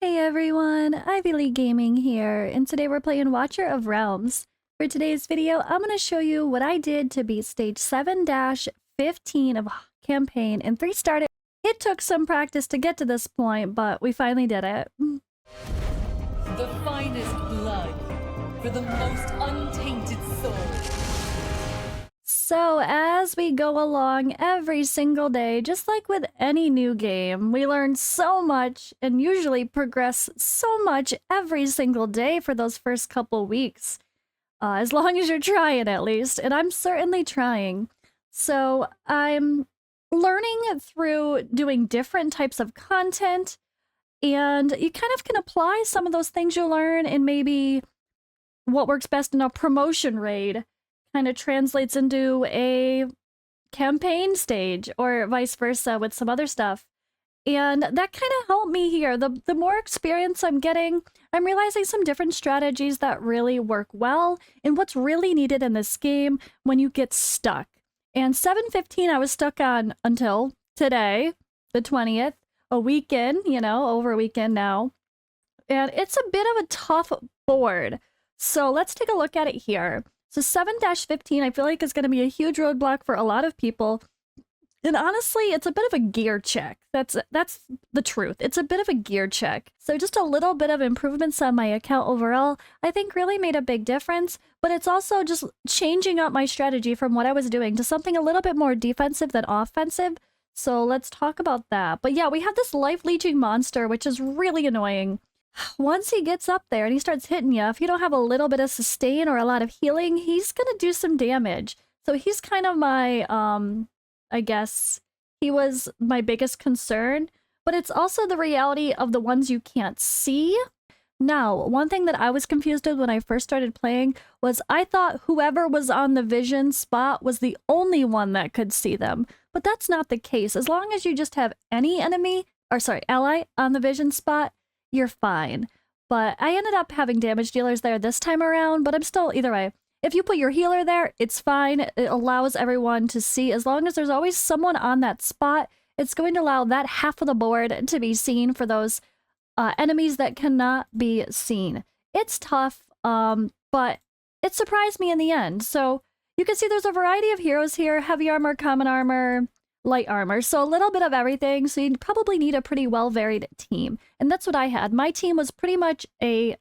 Hey everyone, Ivy League Gaming here, and today we're playing Watcher of Realms. For today's video, I'm going to show you what I did to beat stage 7-15 of campaign and 3-starred it. It took some practice to get to this point, but we finally did it. The finest blood for the most untainted soul. So as we go along every single day, just like with any new game, we learn so much and usually progress so much every single day for those first couple weeks. As long as you're trying at least, and I'm certainly trying. So I'm learning through doing different types of content, and you kind of can apply some of those things you learn in maybe what works best in a promotion raid kind of translates into a campaign stage or vice versa with some other stuff. And that kind of helped me here. The more experience I'm getting, I'm realizing some different strategies that really work well and what's really needed in this game when you get stuck. And 7:15 I was stuck on until today, the 20th, a weekend, over a weekend now. And it's a bit of a tough board. So let's take a look at it here. So 7-15 I feel like is going to be a huge roadblock for a lot of people. And honestly, it's a bit of a gear check. That's the truth. It's a bit of a gear check. So just a little bit of improvements on my account overall, I think really made a big difference. But it's also just changing up my strategy from what I was doing to something a little bit more defensive than offensive. So let's talk about that. But yeah, we have this life-leeching monster, which is really annoying. Once he gets up there and he starts hitting you, if you don't have a little bit of sustain or a lot of healing, he's gonna do some damage. So he's kind of my, I guess, he was my biggest concern, but it's also the reality of the ones you can't see. Now, one thing that I was confused with when I first started playing was I thought whoever was on the vision spot was the only one that could see them, but that's not the case. As long as you just have any ally on the vision spot, you're fine. But I ended up having damage dealers there this time around, but I'm still, either way. If you put your healer there, it's fine. It allows everyone to see. As long as there's always someone on that spot, it's going to allow that half of the board to be seen for those enemies that cannot be seen. It's tough, but it surprised me in the end. So you can see there's a variety of heroes here. Heavy armor, common armor, light armor, so a little bit of everything. So you probably need a pretty well varied team, and that's what I had. My team was pretty much a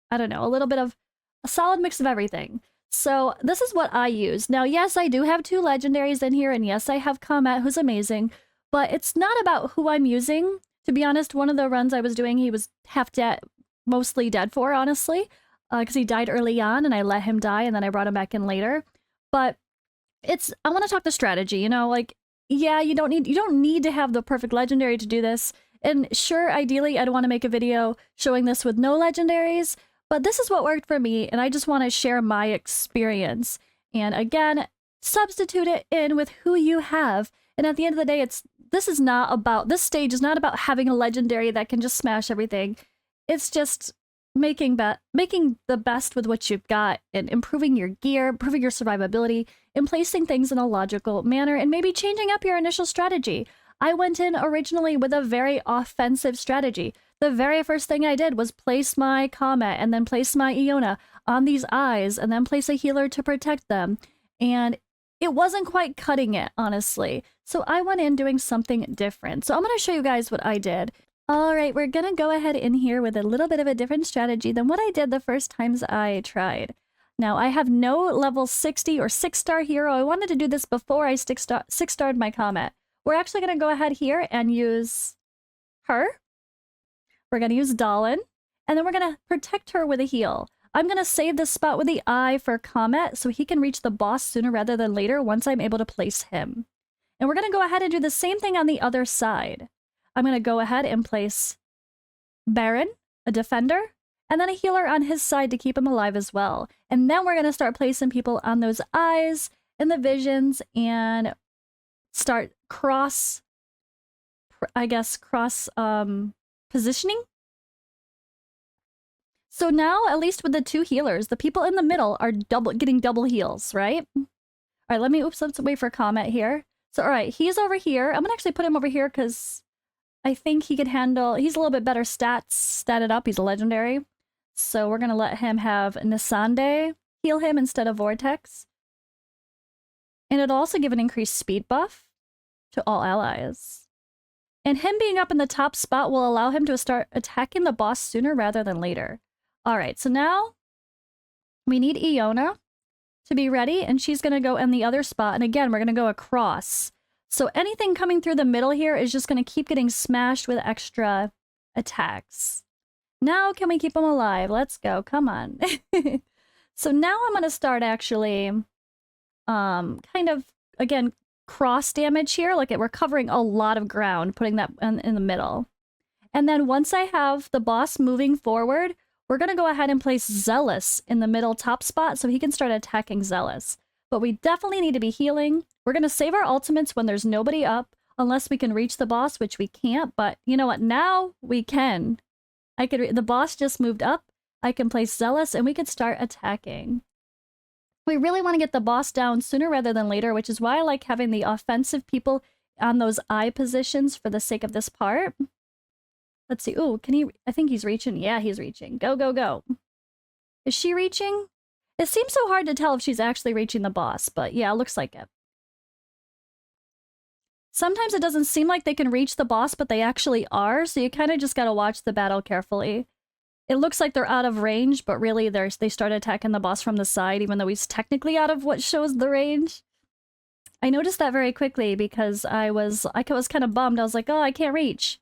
little bit of a solid mix of everything. So this is what I used. Now, yes, I do have 2 legendaries in here, and yes, I have Comet, who's amazing, but it's not about who I'm using. To be honest, one of the runs I was doing, he was half dead, mostly dead for, honestly, because he died early on, and I let him die, and then I brought him back in later. But I want to talk the strategy, like, yeah, you don't need to have the perfect legendary to do this. And sure, ideally, I'd want to make a video showing this with no legendaries, but this is what worked for me, and I just want to share my experience. And again, substitute it in with who you have. And at the end of the day, this stage is not about having a legendary that can just smash everything. It's just making the best with what you've got and improving your gear, improving your survivability, and placing things in a logical manner, and maybe changing up your initial strategy. I went in originally with a very offensive strategy. The very first thing I did was place my Comet and then place my Iona on these eyes and then place a healer to protect them. And it wasn't quite cutting it, honestly. So I went in doing something different. So I'm going to show you guys what I did. Alright, we're gonna go ahead in here with a little bit of a different strategy than what I did the first times I tried. Now, I have no level 60 or 6-star hero. I wanted to do this before I 6-starred my Comet. We're actually gonna go ahead here and use her. We're gonna use Dallin, and then we're gonna protect her with a heal. I'm gonna save this spot with the eye for Comet so he can reach the boss sooner rather than later once I'm able to place him. And we're gonna go ahead and do the same thing on the other side. I'm going to go ahead and place Baron, a defender, and then a healer on his side to keep him alive as well. And then we're going to start placing people on those eyes and the visions and start cross positioning. So now, at least with the 2 healers, the people in the middle are getting double heals, right? All right, let's wait for Comet here. So, all right, he's over here. I'm going to actually put him over here because I think he could handle... He's a little bit better statted up. He's a legendary. So we're going to let him have Nisande heal him instead of Vortex. And it'll also give an increased speed buff to all allies. And him being up in the top spot will allow him to start attacking the boss sooner rather than later. Alright, so now we need Iona to be ready, and she's going to go in the other spot. And again, we're going to go across. So anything coming through the middle here is just going to keep getting smashed with extra attacks. Now can we keep them alive? Let's go. Come on. So now I'm going to start actually kind of, again, cross damage here. Like we're covering a lot of ground, putting that in the middle. And then once I have the boss moving forward, we're going to go ahead and place Zealous in the middle top spot so he can start attacking Zealous. But we definitely need to be healing. We're going to save our ultimates when there's nobody up, unless we can reach the boss, which we can't. But you know what? Now we can. The boss just moved up. I can place Zealous and we can start attacking. We really want to get the boss down sooner rather than later, which is why I like having the offensive people on those eye positions for the sake of this part. Let's see. Ooh, can he... I think he's reaching. Yeah, he's reaching. Go, go, go. Is she reaching? It seems so hard to tell if she's actually reaching the boss, but yeah, it looks like it. Sometimes it doesn't seem like they can reach the boss, but they actually are, so you kind of just gotta watch the battle carefully. It looks like they're out of range, but really they start attacking the boss from the side, even though he's technically out of what shows the range. I noticed that very quickly because I was kind of bummed. I was like, oh, I can't reach.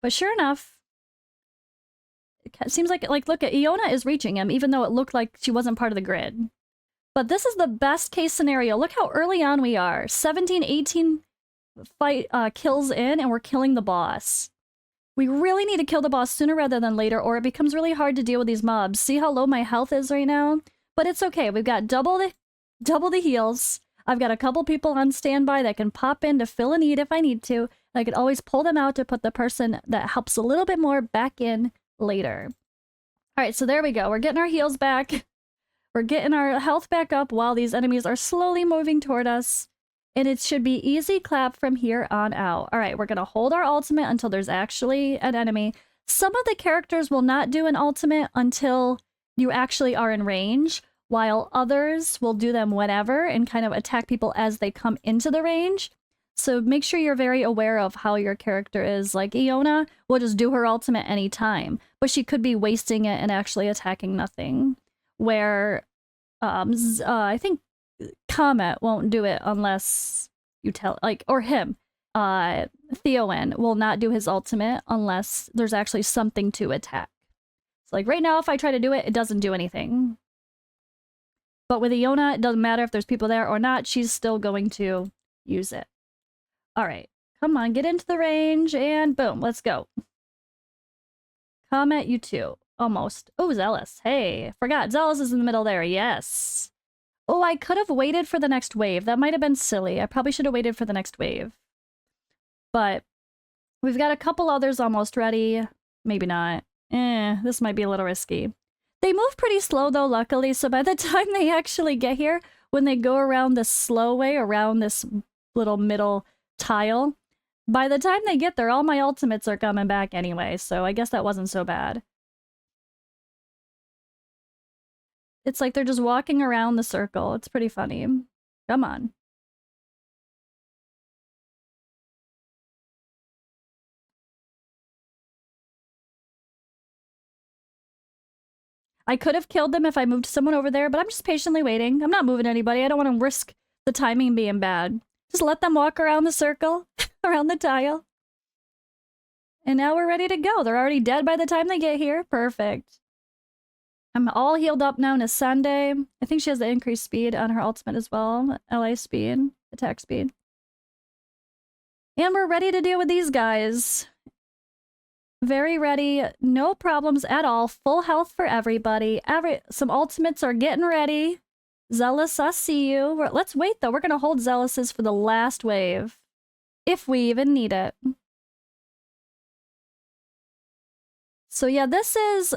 But sure enough, it seems like look at Iona is reaching him, even though it looked like she wasn't part of the grid. But this is the best case scenario. Look how early on we are. 17, 18 kills in, and we're killing the boss. We really need to kill the boss sooner rather than later, or it becomes really hard to deal with these mobs. See how low my health is right now? But it's okay. We've got double the heals. I've got a couple people on standby that can pop in to fill a need if I need to. I could always pull them out to put the person that helps a little bit more back in later. All right, so there we go. We're getting our heals back. We're getting our health back up while these enemies are slowly moving toward us. And it should be easy clap from here on out. All right, we're going to hold our ultimate until there's actually an enemy. Some of the characters will not do an ultimate until you actually are in range, while others will do them whenever and kind of attack people as they come into the range. So make sure you're very aware of how your character is. Like Iona will just do her ultimate anytime, but she could be wasting it and actually attacking nothing. Where I think Comet won't do it unless you tell, like, or him. Theowen will not do his ultimate unless there's actually something to attack. So like right now, if I try to do it, it doesn't do anything. But with Iona, it doesn't matter if there's people there or not, she's still going to use it. All right, come on, get into the range, and boom, let's go. Comet, you too. Almost. Oh, Zealous. Hey, forgot. Zealous is in the middle there. Yes. Oh, I could have waited for the next wave. That might have been silly. I probably should have waited for the next wave. But we've got a couple others almost ready. Maybe not. This might be a little risky. They move pretty slow though, luckily, so by the time they actually get here, when they go around this slow way, around this little middle tile, by the time they get there, all my ultimates are coming back anyway, so I guess that wasn't so bad. It's like they're just walking around the circle. It's pretty funny. Come on. I could have killed them if I moved someone over there, but I'm just patiently waiting. I'm not moving anybody. I don't want to risk the timing being bad. Just let them walk around the circle, around the tile. And now we're ready to go. They're already dead by the time they get here. Perfect. I'm all healed up now. Nisande. I think she has the increased speed on her ultimate as well. LA speed. Attack speed. And we're ready to deal with these guys. Very ready. No problems at all. Full health for everybody. Some ultimates are getting ready. Zealous, I see you. Let's wait though. We're going to hold Zealouses for the last wave. If we even need it. So yeah, this is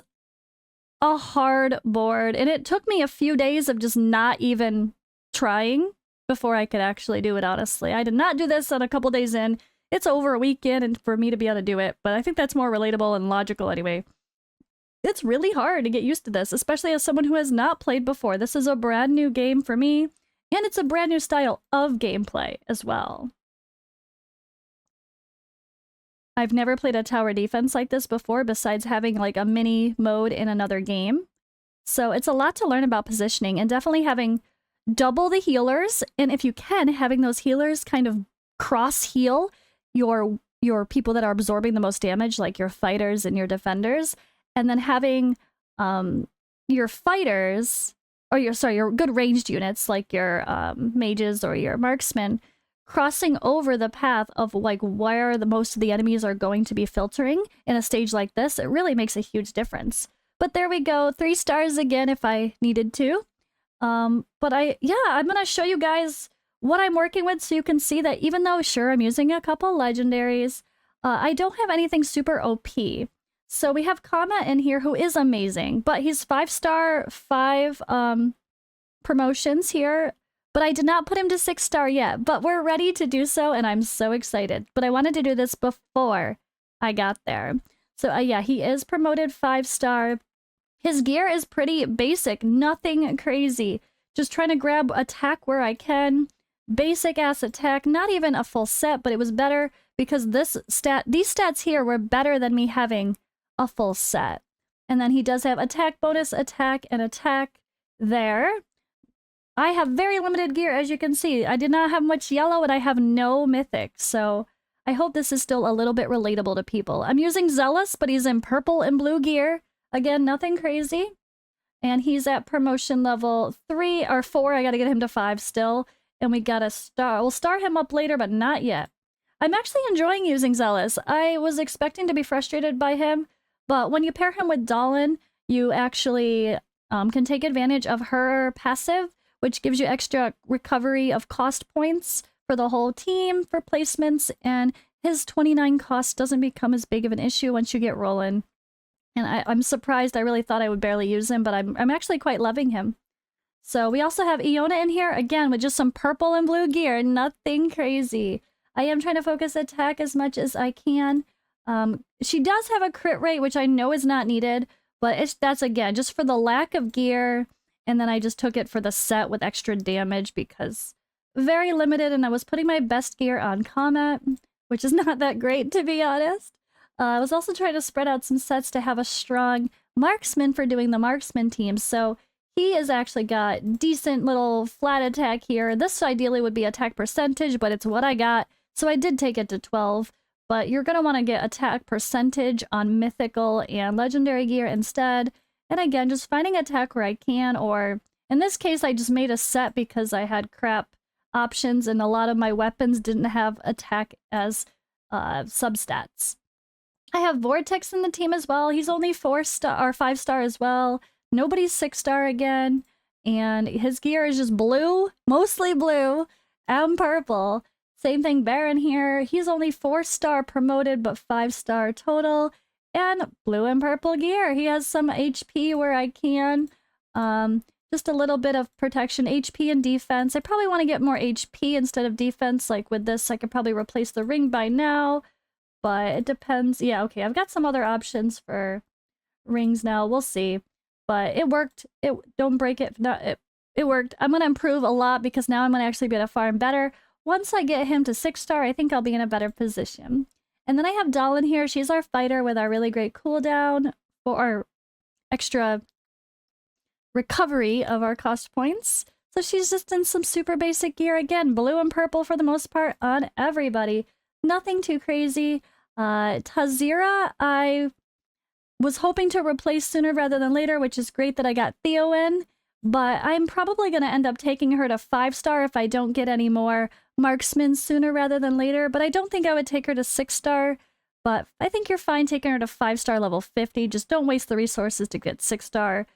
a hard board. And it took me a few days of just not even trying before I could actually do it, honestly. I did not do this on a couple days in. it's over a weekend and for me to be able to do it, but I think that's more relatable and logical anyway. It's really hard to get used to this, especially as someone who has not played before. This is a brand new game for me, and it's a brand new style of gameplay as well. I've never played a tower defense like this before, besides having like a mini mode in another game. So it's a lot to learn about positioning, and definitely having double the healers, and if you can, having those healers kind of cross heal your people that are absorbing the most damage, like your fighters and your defenders, and then having your fighters, or your good ranged units like your mages or your marksmen, crossing over the path of like where the most of the enemies are going to be filtering in a stage like this. It really makes a huge difference. But there we go, 3 stars again if I needed to. I'm gonna show you guys what I'm working with so you can see that even though, sure, I'm using a couple legendaries, I don't have anything super OP. So we have Kama in here who is amazing, but he's 5-star, 5 promotions here, but I did not put him to 6-star yet, but we're ready to do so, and I'm so excited. But I wanted to do this before I got there. So yeah, he is promoted 5-star. His gear is pretty basic, nothing crazy. Just trying to grab attack where I can. Basic ass attack, not even a full set, but it was better because these stats here were better than me having a full set. And then he does have attack bonus, attack, and attack there. I have very limited gear, as you can see. I did not have much yellow, and I have no mythic, so I hope this is still a little bit relatable to people. I'm using Zealous, but he's in purple and blue gear. Again, nothing crazy. And he's at promotion level 3 or 4. I gotta get him to 5 still. And we gotta star. We'll star him up later, but not yet. I'm actually enjoying using Zealous. I was expecting to be frustrated by him, but when you pair him with Dahlen, you actually can take advantage of her passive, which gives you extra recovery of cost points for the whole team for placements, and his 29 cost doesn't become as big of an issue once you get rolling. And I'm surprised. I really thought I would barely use him, but I'm actually quite loving him. So we also have Iona in here, again, with just some purple and blue gear. Nothing crazy. I am trying to focus attack as much as I can. She does have a crit rate, which I know is not needed, but that's, again, just for the lack of gear. And then I just took it for the set with extra damage because very limited, and I was putting my best gear on Comet, which is not that great, to be honest. I was also trying to spread out some sets to have a strong marksman for doing the marksman team. So he has actually got decent little flat attack here. This ideally would be attack percentage, but it's what I got. So I did take it to 12. But you're going to want to get attack percentage on mythical and legendary gear instead. And again, just finding attack where I can, or in this case, I just made a set because I had crap options and a lot of my weapons didn't have attack as substats. I have Vortex in the team as well. He's only 4-star or 5-star as well. Nobody's 6-star again. And his gear is just blue, mostly blue, and purple. Same thing, Baron here. He's only 4-star promoted, but 5-star total. And blue and purple gear. He has some HP where I can. Just a little bit of protection, HP and defense. I probably want to get more HP instead of defense. Like with this, I could probably replace the ring by now. But it depends. Yeah, okay, I've got some other options for rings now. We'll see. But it worked. Don't break it. No, it worked. I'm going to improve a lot because now I'm going to actually be able to farm better. Once I get him to 6-star, I think I'll be in a better position. And then I have Dahlen here. She's our fighter with our really great cooldown for our extra recovery of our cost points. So she's just in some super basic gear again. Blue and purple for the most part on everybody. Nothing too crazy. Tazira, I was hoping to replace sooner rather than later, which is great that I got Theo in. But I'm probably going to end up taking her to 5-star if I don't get any more marksmen sooner rather than later. But I don't think I would take her to 6-star. But I think you're fine taking her to 5-star level 50. Just don't waste the resources to get 6-star.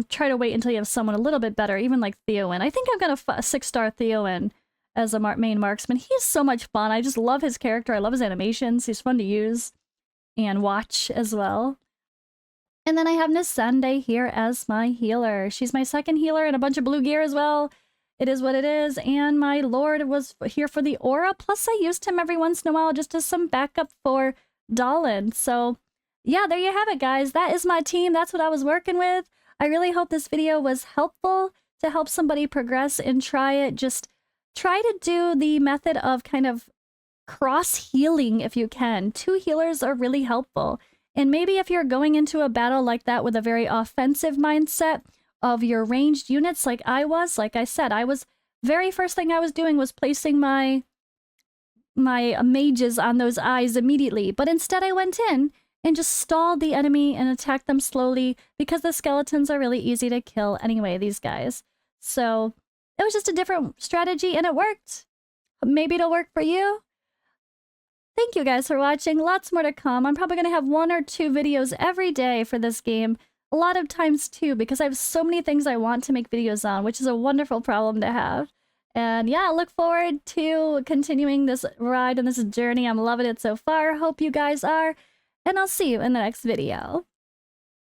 Try to wait until you have someone a little bit better, even like Theo in. I think I'm going to 6-star Theo in as a main marksman. He's so much fun. I just love his character. I love his animations. He's fun to use and watch as well. And then I have Nisande here as my healer. She's my second healer and a bunch of blue gear as well. it is what it is. And my lord was here for the aura. Plus, I used him every once in a while just as some backup for Dahlan. So yeah, there you have it, guys. That is my team. That's what I was working with. I really hope this video was helpful to help somebody progress and try it. Just try to do the method of kind of cross healing if you can. 2 healers are really helpful. And maybe if you're going into a battle like that with a very offensive mindset of your ranged units like I was, like I said, very first thing I was doing was placing my mages on those eyes immediately. But instead I went in and just stalled the enemy and attacked them slowly because the skeletons are really easy to kill anyway, these guys. So it was just a different strategy and it worked. Maybe it'll work for you. Thank you guys for watching. Lots more to come. I'm probably going to have 1 or 2 videos every day for this game. A lot of times too, because I have so many things I want to make videos on, which is a wonderful problem to have. And yeah, I look forward to continuing this ride and this journey. I'm loving it so far. Hope you guys are. And I'll see you in the next video.